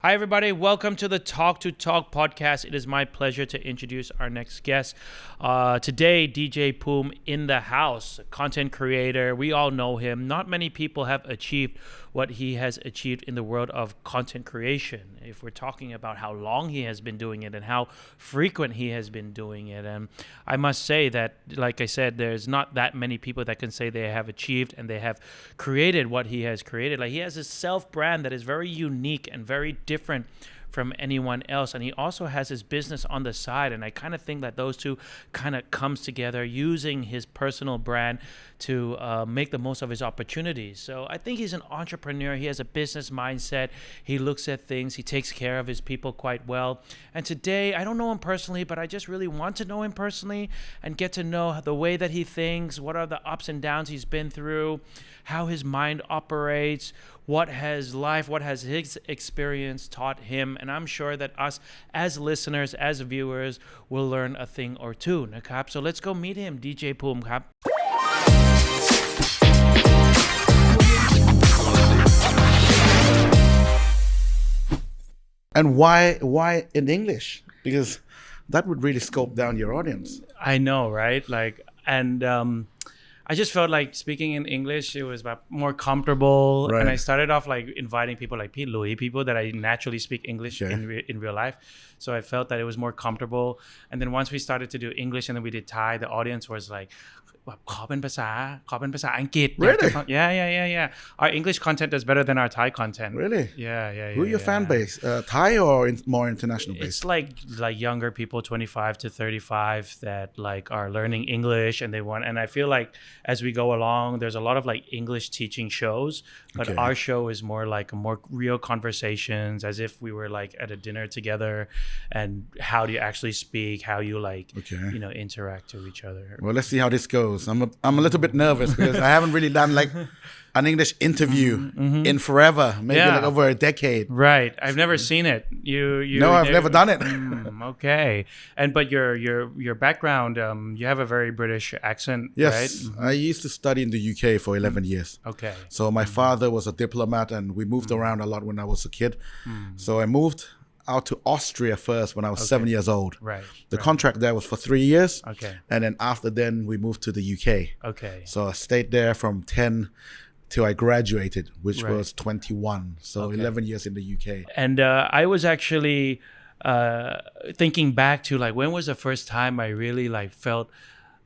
Hi, everybody. Welcome to the Talk podcast. It is my pleasure to introduce our next guest. Today, DJ Poom in the house, content creator. We all know him. Not many people have achieved what he has achieved in the world of content creation. If we're talking about how long he has been doing it and how frequent he has been doing it. And I must say that, like I said, there's not that many people that can say they have achieved and they have created what he has created. Like, he has a self-brand that is very unique and very different from anyone else, and he also has his business on the side, and I kind of think that those two kind of comes together, using his personal brand to make the most of his opportunities. So I think he's an entrepreneur. He has a business mindset. He looks at things. He takes care of his people quite well. And today, I don't know him personally, but I just really want to know him personally and get to know the way that he thinks, what are the ups and downs he's been through, how his mind operates, what has his experience taught him. And I'm sure that us as listeners, as viewers, will learn a thing or two นะครับ So let's go meet him. DJ Poom ครับ And why in English? Because that would really scope down your audience. I know, right? I just felt like speaking in English, it was more comfortable. Right. And I started off like inviting people like Pete Louis, people that I naturally speak English in real life. So I felt that it was more comfortable. And then once we started to do English and then we did Thai, the audience was like, ขอเป็นภาษาอังกฤษ Really? Yeah. Our English content is better than our Thai content. Really? Yeah. Who are your fan base? Thai or more international base? It's like younger people, 25 to 35, that like are learning English and they want. And I feel like as we go along, there's a lot of like English teaching shows, but our show is more like more real conversations, as if we were like at a dinner together. And how do you actually speak? How you interact to each other? Well, let's see how this goes. I'm a little bit nervous because I haven't really done like an English interview in forever, maybe like over a decade. Right. I've never seen it. No, I've never done it. Okay. But your background, you have a very British accent, yes, right? I used to study in the UK for 11 years. Okay. So my father was a diplomat and we moved around a lot when I was a kid. So I moved out to Austria first when I was 7 years old. Right. The contract there was for 3 years. Okay. And then after then we moved to the UK. Okay. So I stayed there from 10 till I graduated, which was 21. So 11 years in the UK. And I was actually thinking back to like, when was the first time I really like felt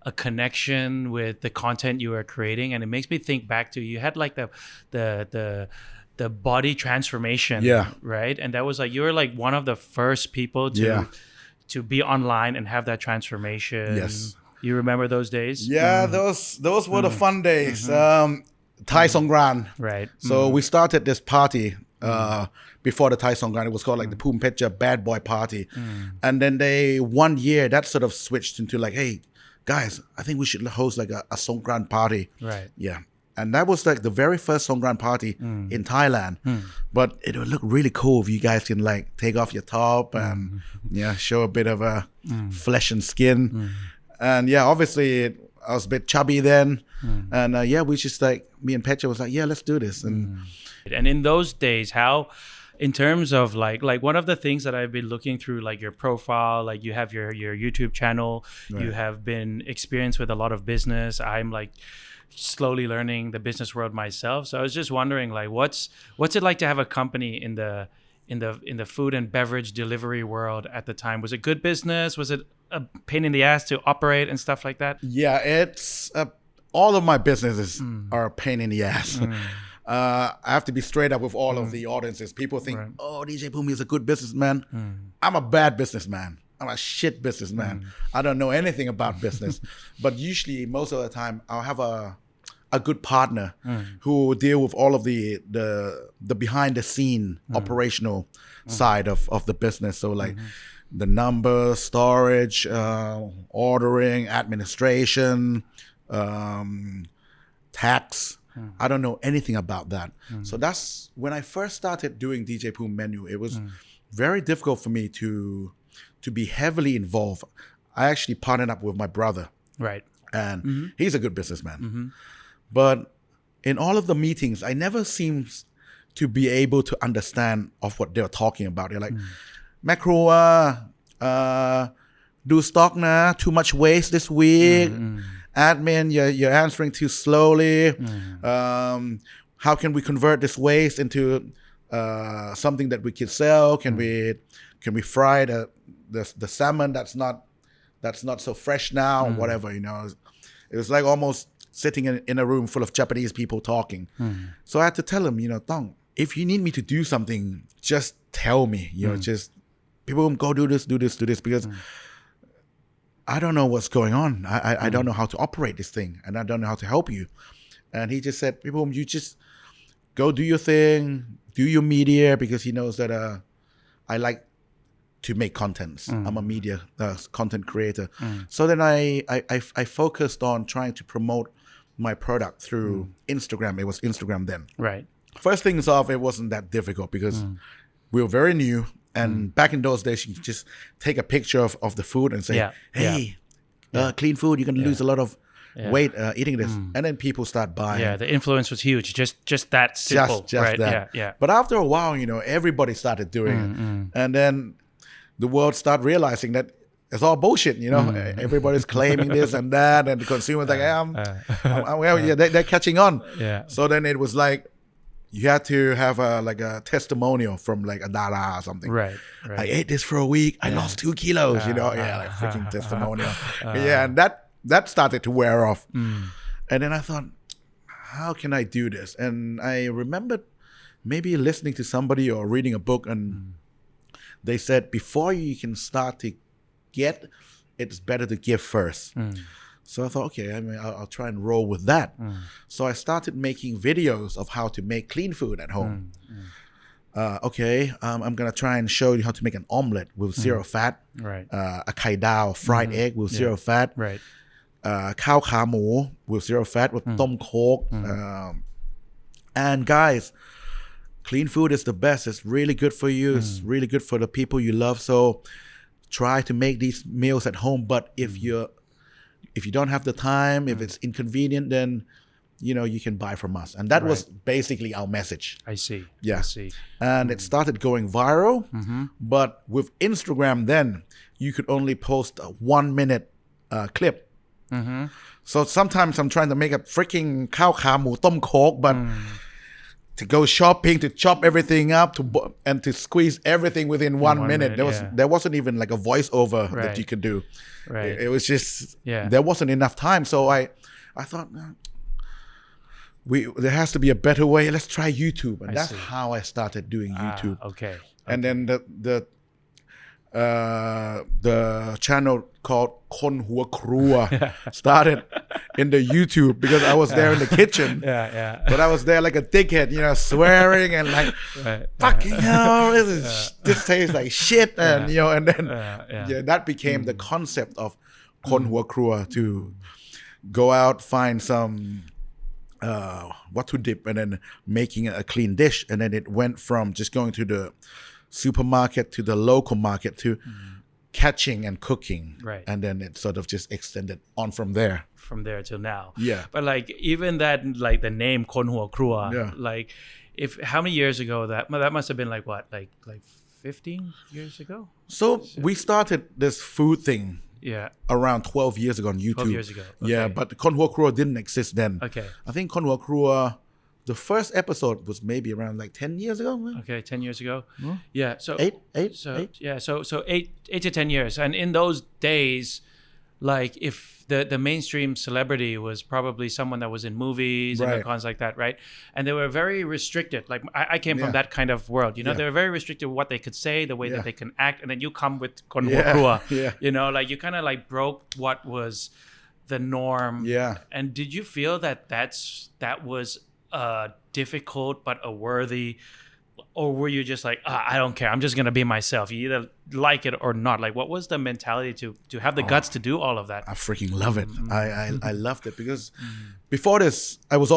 a connection with the content you were creating? And it makes me think back to, you had like the body transformation, right? And that was like, you were like one of the first people to be online and have that transformation. Yes. You remember those days? Yeah, those were the fun days. Thai Songkran. Right. So we started this party before the Thai Songkran. It was called like the Poom Pecha Bad Boy Party. And then 1 year that sort of switched into like, hey guys, I think we should host like a Songkran party. Right. Yeah. And that was like the very first Songkran party in Thailand. But it would look really cool if you guys can like take off your top and show a bit of a flesh and skin. And obviously I was a bit chubby then. And we just like, me and Pecha was like, let's do this. And in those days, how, in terms of like one of the things that I've been looking through, like your profile, like you have your YouTube channel, you have been experienced with a lot of business. I'm like slowly learning the business world myself. So I was just wondering, like, what's it like to have a company in the food and beverage delivery world at the time? Was it good business? Was it a pain in the ass to operate and stuff like that? Yeah, it's all of my businesses are a pain in the ass. I have to be straight up with all of the audiences. People think, oh, DJ Poom is a good businessman. I'm a bad businessman. I'm a shit businessman. I don't know anything about business. But usually, most of the time, I'll have a good partner who will deal with all of the behind the scene operational side of the business. So like the numbers, storage, ordering, administration, tax. I don't know anything about that. So that's when I first started doing DJ Poom menu. It was very difficult for me to be heavily involved. I actually partnered up with my brother. Right. And he's a good businessman. But in all of the meetings, I never seemed to be able to understand of what they're talking about. They're like, macro, do stock na, too much waste this week. Admin, you're answering too slowly. How can we convert this waste into something that we can sell? Can we fry the salmon that's not so fresh now, whatever, you know. It was like almost sitting in a room full of Japanese people talking. So I had to tell him, you know, Tong, if you need me to do something, just tell me, you know, just people go do this, because I don't know what's going on. I don't know how to operate this thing, and I don't know how to help you. And he just said, people, you just go do your thing, do your media, because he knows that I like to make contents. I'm a media content creator. So then I focused on trying to promote my product through Instagram. It was Instagram then. Right. First things off, it wasn't that difficult because we were very new. And back in those days, you just take a picture of the food and say, hey, clean food, you're going to lose a lot of weight eating this. And then people start buying. Yeah, the influence was huge. Just that simple. Just right? that. Yeah. But after a while, you know, everybody started doing it. And then the world started realizing that it's all bullshit, you know. Everybody's claiming this and that, and the consumer's like, they're catching on. Yeah. So then it was like, you had to have a testimonial from like a dara or something. Right. I ate this for a week. I lost 2 kilos, you know. Like freaking testimonial. And that started to wear off. And then I thought, how can I do this? And I remembered maybe listening to somebody or reading a book, and they said, before you can start to get, it's better to give first. So I thought, okay, I mean, I'll try and roll with that. So I started making videos of how to make clean food at home. I'm going to try and show you how to make an omelet with zero fat. Right. A kai dao, fried egg with zero fat. Right. ข้าวขาหมู with zero fat with ต้มโค้ก and guys, clean food is the best. It's really good for you. It's really good for the people you love. So try to make these meals at home. But if you don't have the time, if it's inconvenient, then you know you can buy from us. And that was basically our message. I see. Yeah. I see. And it started going viral. But with Instagram then, you could only post a 1-minute clip. So sometimes I'm trying to make a freaking ข้าวขาหมูต้มโค้ก but to go shopping, to chop everything up, and to squeeze everything within 1 minute. There wasn't even like a voiceover that you could do. Right. It was just there wasn't enough time. So I thought there has to be a better way. Let's try YouTube, and that's how I started doing YouTube. Okay. And then the channel called คนหัวครัว started in the YouTube because I was there in the kitchen. But I was there like a dickhead, you know, swearing and like, fucking hell, this tastes like shit, and you know, and then that became the concept of คนหัวครัว, to go out, find some wattudip, and then making a clean dish, and then it went from just going to the supermarket to the local market to catching and cooking, right? And then it sort of just extended on from there till now. Yeah. But like even that, like the name คนหัวครัว, like if how many years ago that must have been like what, like 15 years ago. So we started this food thing around 12 years ago on YouTube. 12 years ago. Okay. Yeah, but คนหัวครัวdidn't exist then. Okay. I think คนหัวครัว, the first episode was maybe around like 10 years ago. Okay, 10 years ago. Yeah, so eight. Yeah, so 8 to 10 years. And in those days, like if the mainstream celebrity was probably someone that was in movies and icons like that, right? And they were very restricted. Like I came from that kind of world, you know. They were very restricted what they could say, the way that they can act, and then you come with คนหัวครัว. You know, like you kind of like broke what was the norm. And did you feel that was difficult but a worthy, or were you just like, I don't care, I'm just gonna be myself, you either like it or not? Like what was the mentality to have the guts to do all of that? I freaking love it. I loved it because before this I was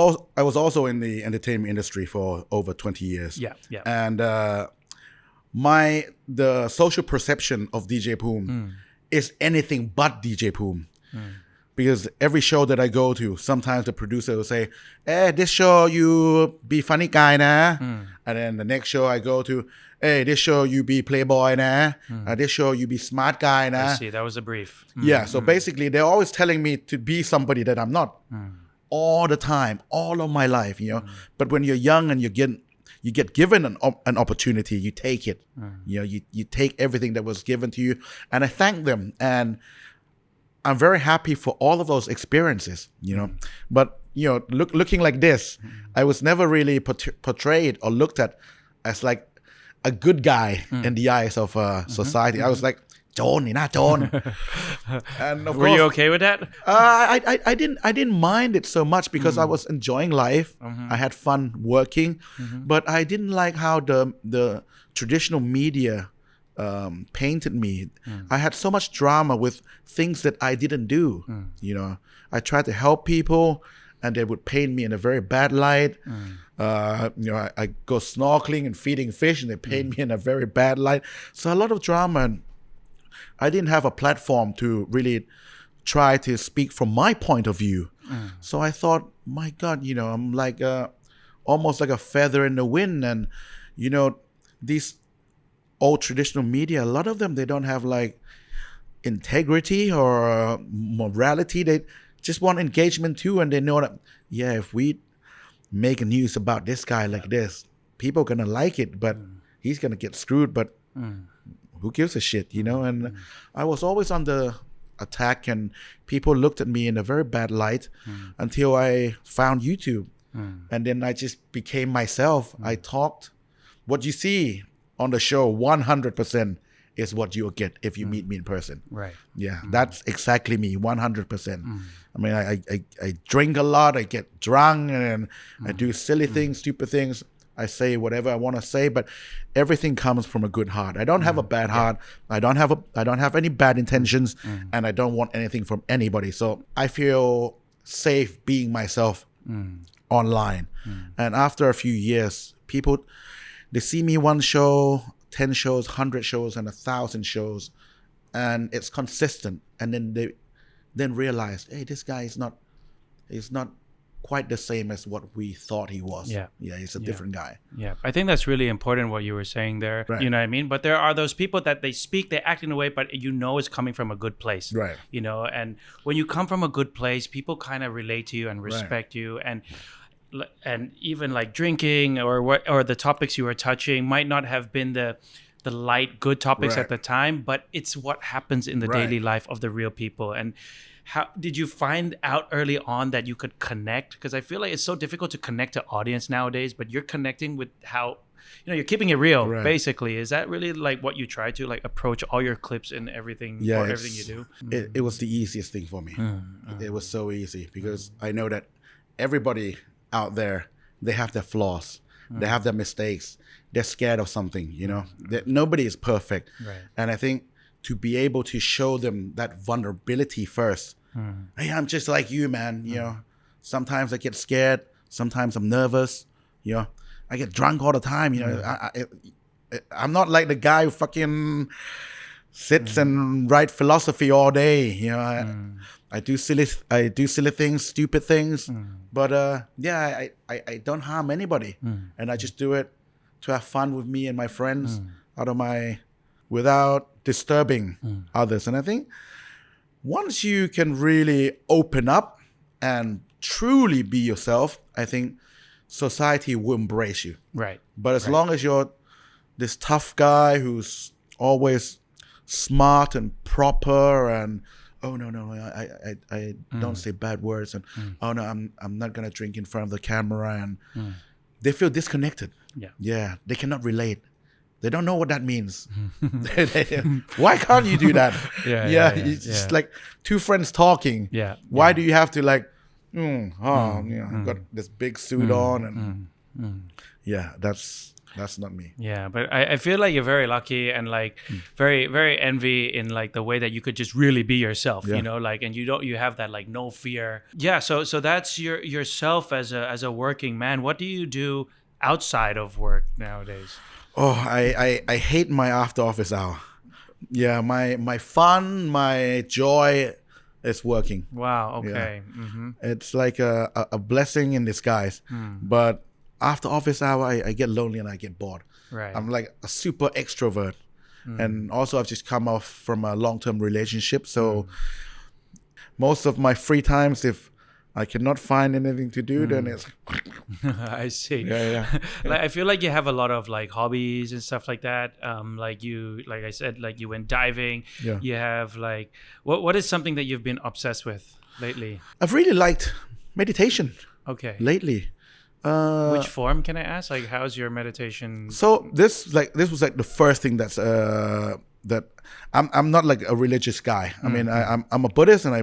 also in the entertainment industry for over 20 years. And the social perception of DJ Poom is anything but DJ Poom. because every show that I go to, sometimes the producer will say, "Hey, this show you be funny guy na," and then the next show I go to, "Hey, this show you be playboy na, this show you be smart guy na." I see. That was a brief. Yeah, so basically they're always telling me to be somebody that I'm not all the time, all of my life, you know. But when you're young and you get given an opportunity, you take it. You know, you take everything that was given to you, and I thank them, and I'm very happy for all of those experiences, you know. But you know, looking like this, I was never really portrayed or looked at as like a good guy in the eyes of society. I was like, "John, ni na John." And of Were course, you okay with that? I didn't mind it so much because I was enjoying life. I had fun working, but I didn't like how the traditional media painted me. I had so much drama with things that I didn't do. You know, I tried to help people, and they would paint me in a very bad light. You know, I go snorkeling and feeding fish, and they paint me in a very bad light. So a lot of drama, and I didn't have a platform to really try to speak from my point of view. So I thought, my God, you know, I'm like almost like a feather in the wind, and you know, these old traditional media, a lot of them, they don't have like integrity or morality. They just want engagement too, and they know that, yeah, if we make a news about this guy like this, people are gonna like it, but he's gonna get screwed, but who gives a shit, you know? And I was always on the attack, and people looked at me in a very bad light until I found YouTube, and then I just became myself. I talked. What you see on the show 100% is what you'll get if you meet me in person. Right. Yeah, that's exactly me, 100%. I mean, I drink a lot, I get drunk, and I do silly things, stupid things. I say whatever I want to say, but everything comes from a good heart. I don't have a bad heart. I don't have any bad intentions, and I don't want anything from anybody. So I feel safe being myself online. And after a few years, people, they see me one show, 10 shows, 100 shows, and 1,000 shows, and it's consistent. And then they realize, hey, this guy is not quite the same as what we thought he was. Yeah, he's a different guy. Yeah, I think that's really important what you were saying there. Right. You know what I mean? But there are those people that they speak, they act in a way, but you know it's coming from a good place. Right. You know, and when you come from a good place, people kind of relate to you and respect you, and even like drinking or the topics you were touching might not have been the light good topics at the time, but it's what happens in the daily life of the real people. And how did you find out early on that you could connect? Because I feel like it's so difficult to connect to audience nowadays, but you're connecting with how, you know, you're keeping it real, basically. Is that really like what you try to like approach all your clips and everything, or everything you do? It was the easiest thing for me. It was so easy because I know that everybody out there, they have their flaws, they have their mistakes, they're scared of something, you know, that nobody is perfect. And I think to be able to show them that vulnerability first. Hey, I'm just like you, man. You know, sometimes I get scared. Sometimes I'm nervous. You know, I get drunk all the time. You know, I'm not like the guy who fucking sits and write philosophy all day. You know, I do silly things, stupid things. But I don't harm anybody, and I just do it to have fun with me and my friends without disturbing others. And I think once you can really open up and truly be yourself, I think society will embrace you. Right. But as long as you're this tough guy who's always smart and proper and oh no, I don't say bad words, and oh no, I'm not gonna drink in front of the camera, and they feel disconnected. Yeah, they cannot relate. They don't know what that means. Why can't you do that? It's just like two friends talking. Why do you have to like, you know, got this big suit on, and that's not me. Yeah, but I feel like you're very lucky and like very, very envy in like the way that you could just really be yourself, you know, like, and you have that like no fear. Yeah. So that's yourself as a working man. What do you do outside of work nowadays? Oh, I hate my after office hour. Yeah, my fun, my joy it's working. Wow. Okay. It's like a blessing in disguise. But after office hour, I get lonely and I get bored. Right. I'm like a super extrovert. And also I've just come off from a long-term relationship. So most of my free times, if I cannot find anything to do, then it's I see. yeah. Like I feel like you have a lot of like hobbies and stuff like that. Like I said, like you went diving. Yeah. You have like what is something that you've been obsessed with lately? I've really liked meditation Okay. lately. Which form can I ask? Like how's your meditation? So this was like the first thing that's that I'm not like a religious guy. I mean I'm a Buddhist and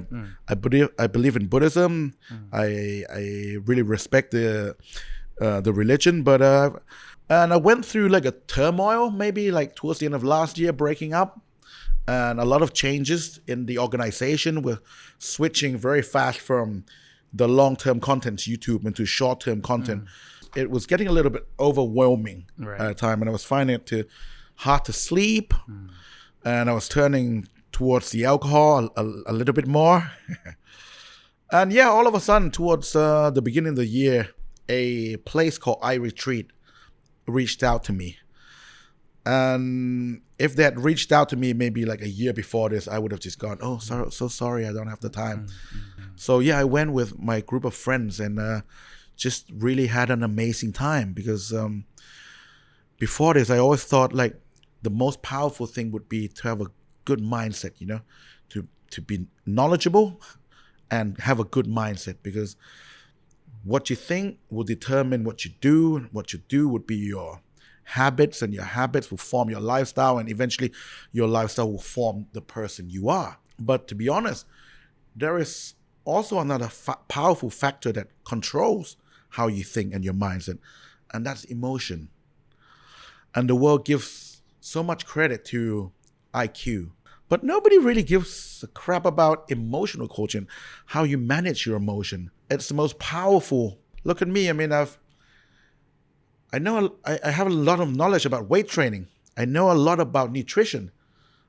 I believe in Buddhism. I really respect the religion, but and I went through like a turmoil maybe like towards the end of last year, breaking up, and a lot of changes in the organization. We're switching very fast from the long-term content YouTube into short-term content. It was getting a little bit overwhelming at a time, and I was finding it hard to sleep, and I was turning towards the alcohol a little bit more. And yeah, all of a sudden, towards the beginning of the year, a place called iRetreat reached out to me. And if they had reached out to me maybe like a year before this, I would have just gone, oh, so sorry, I don't have the time. So yeah, I went with my group of friends and just really had an amazing time because before this, I always thought like the most powerful thing would be to have a good mindset, you know, to be knowledgeable and have a good mindset, because what you think will determine what you do, and what you do would be your habits, and your habits will form your lifestyle, and eventually your lifestyle will form the person you are. But to be honest, there is also another powerful factor that controls how you think and your mindset, and that's emotion. And the world gives so much credit to IQ, but nobody really gives a crap about emotional coaching, how you manage your emotion. It's the most powerful. Look at me. I mean, I have a lot of knowledge about weight training. I know a lot about nutrition.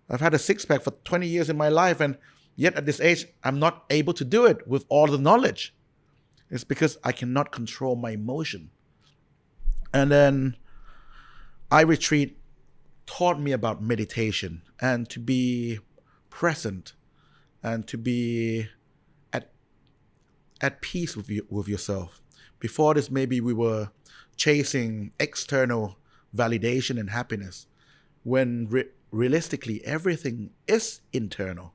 I've had a six-pack for 20 years in my life, and yet at this age, I'm not able to do it with all the knowledge. It's because I cannot control my emotion. And then iRetreat taught me about meditation and to be present and to be at peace with yourself. Before this, maybe we were chasing external validation and happiness, when realistically everything is internal.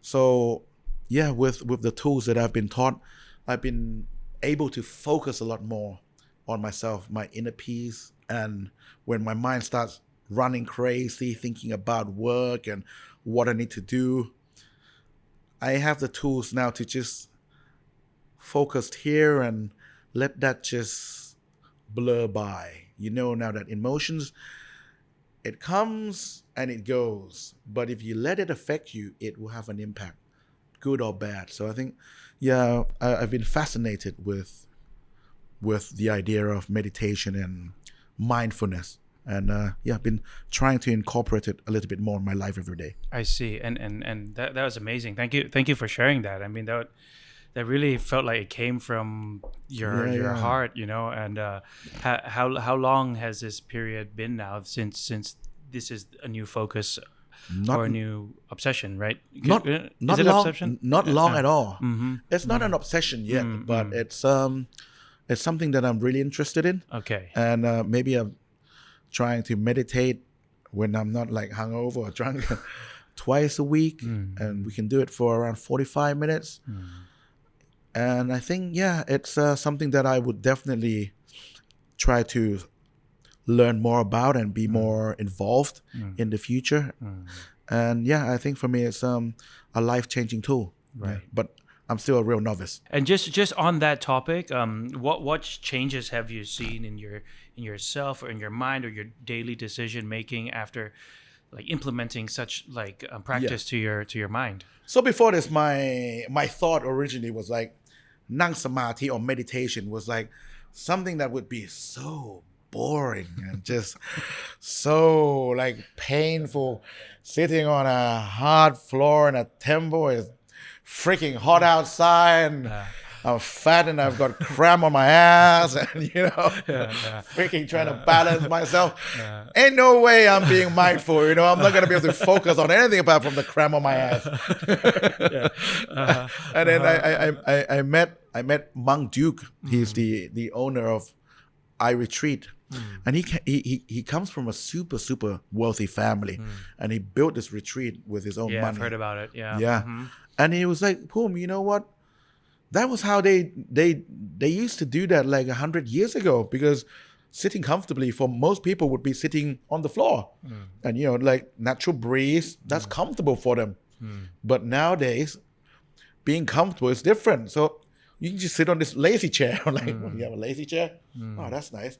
So yeah, with the tools that I've been taught, I've been able to focus a lot more on myself, my inner peace. And when my mind starts running crazy, thinking about work and what I need to do, I have the tools now to just focus here and let that just blur by. You know now that emotions, it comes and it goes, but if you let it affect you, it will have an impact, good or bad. So I think, yeah, I've been fascinated with the idea of meditation and mindfulness, and yeah, I've been trying to incorporate it a little bit more in my life every day. I see, and that was amazing. Thank you for sharing that. I mean, that really felt like it came from your heart, you know. And how long has this period been now since this is a new focus or a new obsession, right? Not is it long, obsession? not long at all. It's not an obsession yet, but it's something that I'm really interested in. Okay. And maybe I'm trying to meditate when I'm not like hungover or drunk twice a week, and we can do it for around 45 minutes. And I think, yeah, it's something that I would definitely try to learn more about and be more involved in the future. And yeah, I think for me, it's a life-changing tool. Right. Yeah, but I'm still a real novice. And just on that topic, what changes have you seen in yourself or in your mind or your daily decision making after like implementing such like practice to your mind? So before this, my thought originally was like, nang samadhi or meditation was like something that would be so boring and just so like painful. Sitting on a hard floor in a temple is freaking hot outside and I'm fat and I've got cramp on my ass and freaking trying to balance myself. Ain't no way I'm being mindful, I'm not gonna be able to focus on anything apart from the cramp on my ass. And then I met Monk Duke. He's the owner of I Retreat. And he comes from a super wealthy family, and he built this retreat with his own money. I've heard about it. Yeah. And he was like, Poom, you know what? That was how they used to do that like 100 years ago, because sitting comfortably for most people would be sitting on the floor, and like natural breeze, that's comfortable for them. But nowadays, being comfortable is different. So you can just sit on this lazy chair. Like, you have a lazy chair? Oh, that's nice.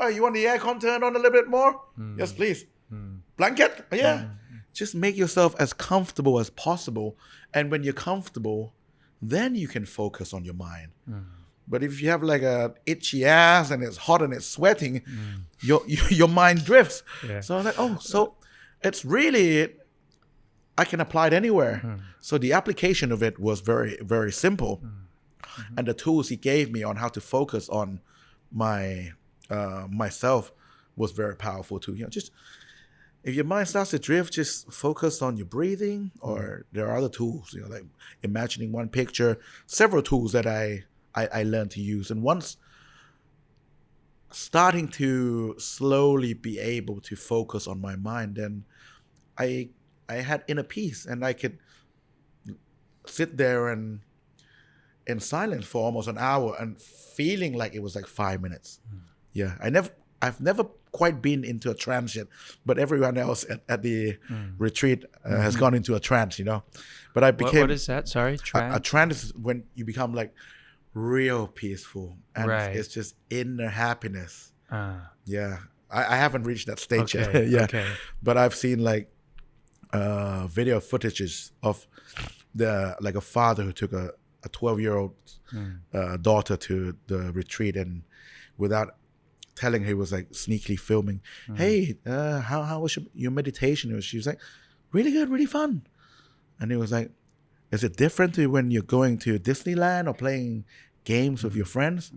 Oh, you want the aircon turned on a little bit more? Yes, please. Blanket? Oh, yeah. Just make yourself as comfortable as possible. And when you're comfortable, then you can focus on your mind. But if you have like a itchy ass and it's hot and it's sweating, your mind drifts. So I'm like, so it's really, I can apply it anywhere. So the application of it was very, very simple. And the tools he gave me on how to focus on myself was very powerful too. Just if your mind starts to drift, just focus on your breathing, or there are other tools, like imagining one picture, several tools that I learned to use. And once starting to slowly be able to focus on my mind, then I had inner peace, and I could sit there and in silence for almost an hour and feeling like it was like 5 minutes. Yeah, I've never quite been into a trance yet, but everyone else at the retreat has gone into a trance, But I became. What is that? Sorry, trance. A trance is when you become like real peaceful, and it's just inner happiness. Yeah, I haven't reached that stage yet. Yeah, but I've seen like video footages of a father who took a 12-year-old daughter to the retreat, and without telling her, he was like sneakily filming. Hey, how was your meditation? She was like, really good, really fun. And he was like, is it different to when you're going to Disneyland or playing games with your friends?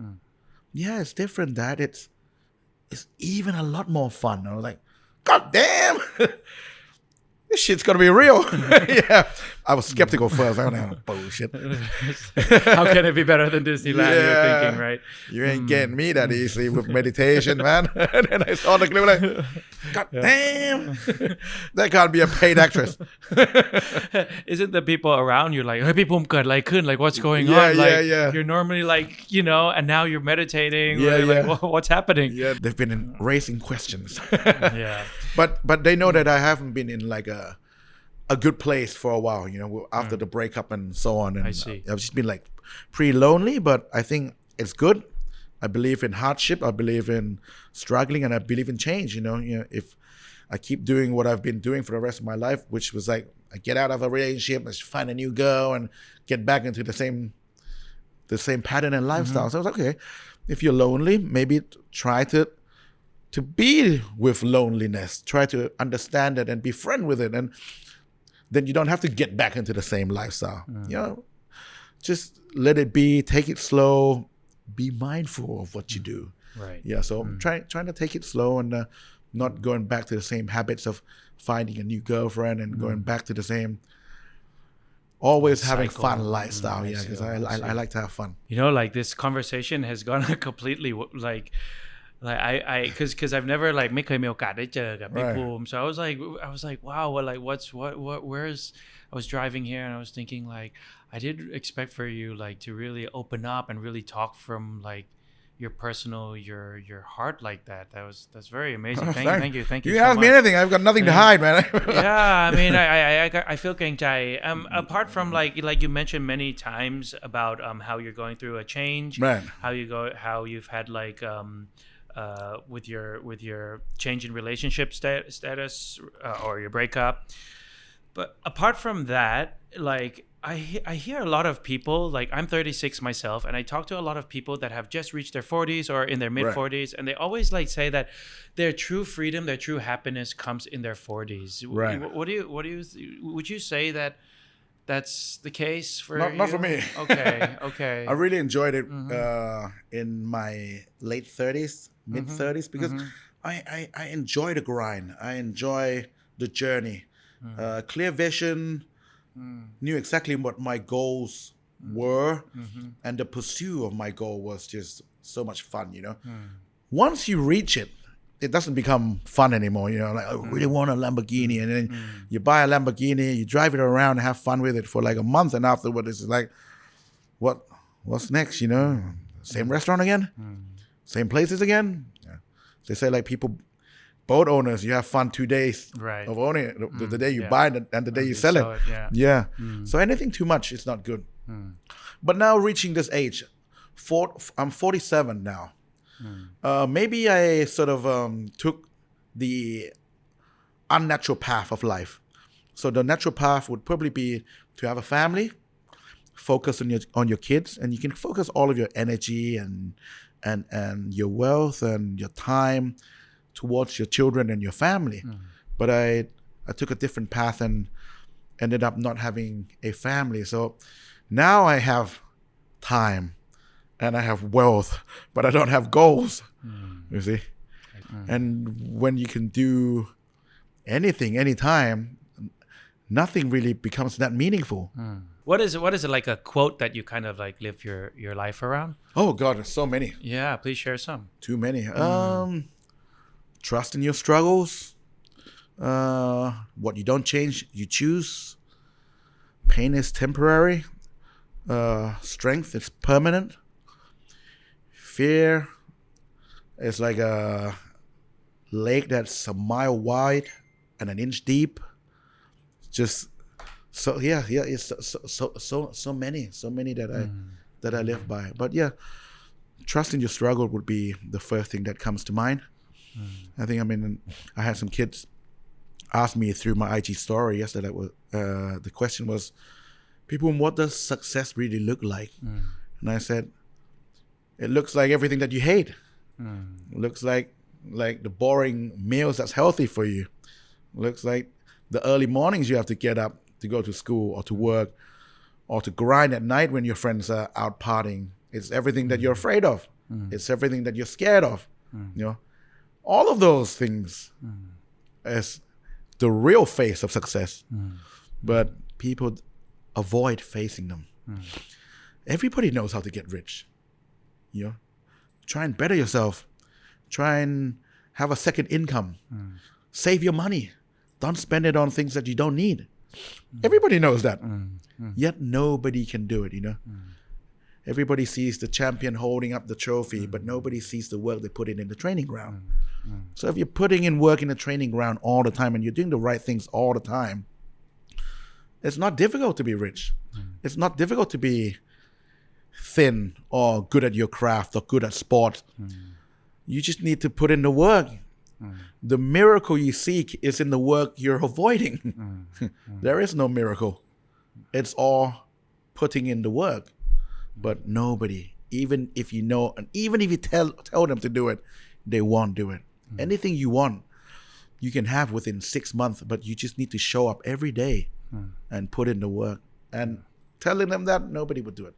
Yeah, it's different, Dad. It's even a lot more fun. I was like, God damn. This shit's gonna be real. Yeah, I was skeptical first. I was like, bullshit. How can it be better than Disneyland? You're thinking, right? You ain't getting me that easily with meditation, man. And then I saw the clip like, God damn, that can't be a paid actress. Isn't the people around you like, hey, people, like what's going on? Like, you're normally like, and now you're meditating. Like, what's happening? Yeah, they've been raising questions. But they know that I haven't been in like a good place for a while, after the breakup and so on. And I see. I've just been like pretty lonely, but I think it's good. I believe in hardship. I believe in struggling, and I believe in change. If I keep doing what I've been doing for the rest of my life, which was like I get out of a relationship, let's find a new girl, and get back into the same pattern and lifestyle. So I was like, okay, if you're lonely, maybe try to be with loneliness. Try to understand it and be friend with it, and then you don't have to get back into the same lifestyle. Just let it be. Take it slow. Be mindful of what you do. Right. Yeah. So I'm trying to take it slow and not going back to the same habits of finding a new girlfriend and going back to the same. Always having fun lifestyle. Yeah, because I like to have fun. Like this conversation has gone completely like I because I've never like ไม่เคยมีโอกาสได้เจอกับพี่ภูมิ so I was like wow, what like where's I was driving here and I was thinking like I didn't expect for you like to really open up and really talk from like your personal your heart like that. That's very amazing. Thank you you so ask me anything, I've got nothing to hide, man. Yeah, I mean I feel เกรงใจ apart from like you mentioned many times about how you're going through a change, how you've had like with your change in relationship status or your breakup. But apart from that, like I hear a lot of people, like I'm 36 myself, and I talk to a lot of people that have just reached their 40s or in their mid 40s, and they always like say that their true freedom, their true happiness comes in their 40s. Right. What do you would you say that that's the case for Not you? for me. Okay. I really enjoyed it in my late 30s, mid 30s, because I enjoy the grind. I enjoy the journey. Clear vision, knew exactly what my goals were, and the pursuit of my goal was just so much fun, Once you reach it, it doesn't become fun anymore, like I really want a Lamborghini, and then you buy a Lamborghini, you drive it around and have fun with it for like a month, and afterwards it's like, what's next, Same restaurant again? Same places again? Yeah. They say like boat owners, you have fun 2 days of owning it, the day you buy it and the day you sell it. Yeah. So anything too much is not good. But now reaching this age, I'm 47 now. Maybe I sort of took the unnatural path of life. So the natural path would probably be to have a family, focus on your kids, and you can focus all of your energy and your wealth and your time towards your children and your family. But I took a different path and ended up not having a family. So now I have time and I have wealth, but I don't have goals. You see? And when you can do anything, anytime, nothing really becomes that meaningful. What is it like a quote that you kind of like live your life around? Oh God, there's so many. Yeah, please share some. Too many. Trust in your struggles. What you don't change, you choose. Pain is temporary. Strength is permanent. Fear is like a lake that's a mile wide and an inch deep. Just so it's so many that I live by. But yeah, trust in your struggle would be the first thing that comes to mind. I think I had some kids ask me through my IG story yesterday. The question was, people, what does success really look like? And I said, it looks like everything that you hate. It looks like the boring meals that's healthy for you. It looks like the early mornings you have to get up to go to school or to work or to grind at night when your friends are out partying. It's everything that you're afraid of. It's everything that you're scared of. All of those things is the real face of success. But people avoid facing them. Everybody knows how to get rich. Try and better yourself. Try and have a second income. Save your money. Don't spend it on things that you don't need. Everybody knows that. Yet nobody can do it, Everybody sees the champion holding up the trophy, but nobody sees the work they put in the training ground. So if you're putting in work in the training ground all the time and you're doing the right things all the time, it's not difficult to be rich. It's not difficult to be thin or good at your craft or good at sport. You just need to put in the work. The miracle you seek is in the work you're avoiding. There is no miracle. It's all putting in the work. But nobody, even if you know, and even if you tell them to do it, they won't do it. Anything you want, you can have within 6 months, but you just need to show up every day and put in the work. And telling them that, nobody would do it.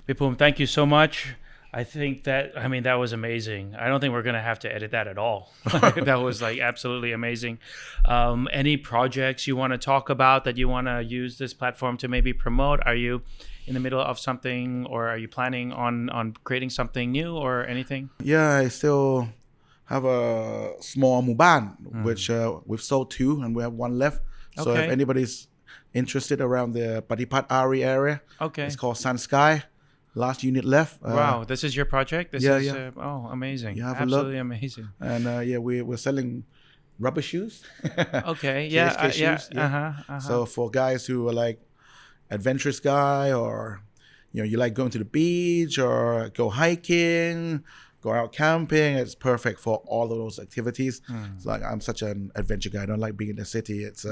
Vipum, thank you so much. I think that was amazing. I don't think we're going to have to edit that at all. That was like absolutely amazing. Any projects you want to talk about that you want to use this platform to maybe promote? Are you in the middle of something, or are you planning on creating something new or anything? Yeah, I still have a small muban, which we've sold 2 and we have 1 left. So if anybody's interested around the Patipat Ari area, it's called Sun Sky. Last unit left. Wow, this is your project? This is amazing. Absolutely amazing. And we're selling rubber shoes. Shoes. So for guys who are like adventurous guy, or you like going to the beach or go hiking, go out camping, it's perfect for all of those activities. It's like, I'm such an adventure guy. I don't like being in the city. It's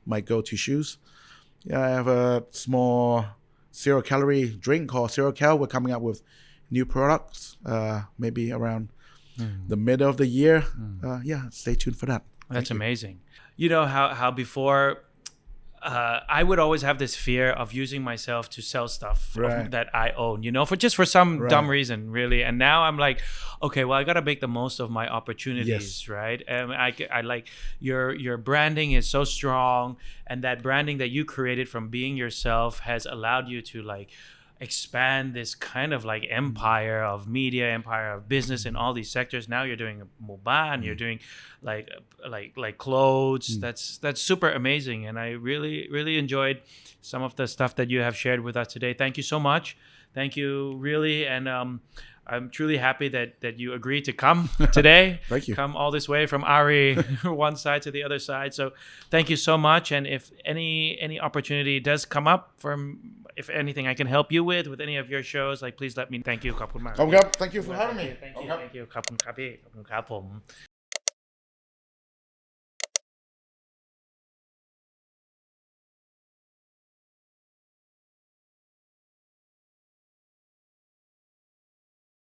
my go-to shoes. Yeah, I have a small 0-calorie drink called 0-cal. We're coming up with new products maybe around the middle of the year. Stay tuned for that. That's amazing. You know how before I would always have this fear of using myself to sell stuff Right. that I own, for some Right. dumb reason, really. And now I'm like, okay, well, I got to make the most of my opportunities, Yes. right? And I like your branding is so strong, and that branding that you created from being yourself has allowed you to like expand this kind of like empire of media, empire of business in all these sectors. Now you're doing mobile, you're doing like clothes. That's super amazing, and I really enjoyed some of the stuff that you have shared with us today. Thank you so much. Thank you, really, and I'm truly happy that you agreed to come today. Thank you. Come all this way from Ari, one side to the other side. So thank you so much. And if any opportunity does come up if anything I can help you with any of your shows, like please let me. Thank you. ขอบคุณมาก ขอบคุณครับ Thank you for having me Thank you ขอบคุณครับพี่ขอบคุณครับผม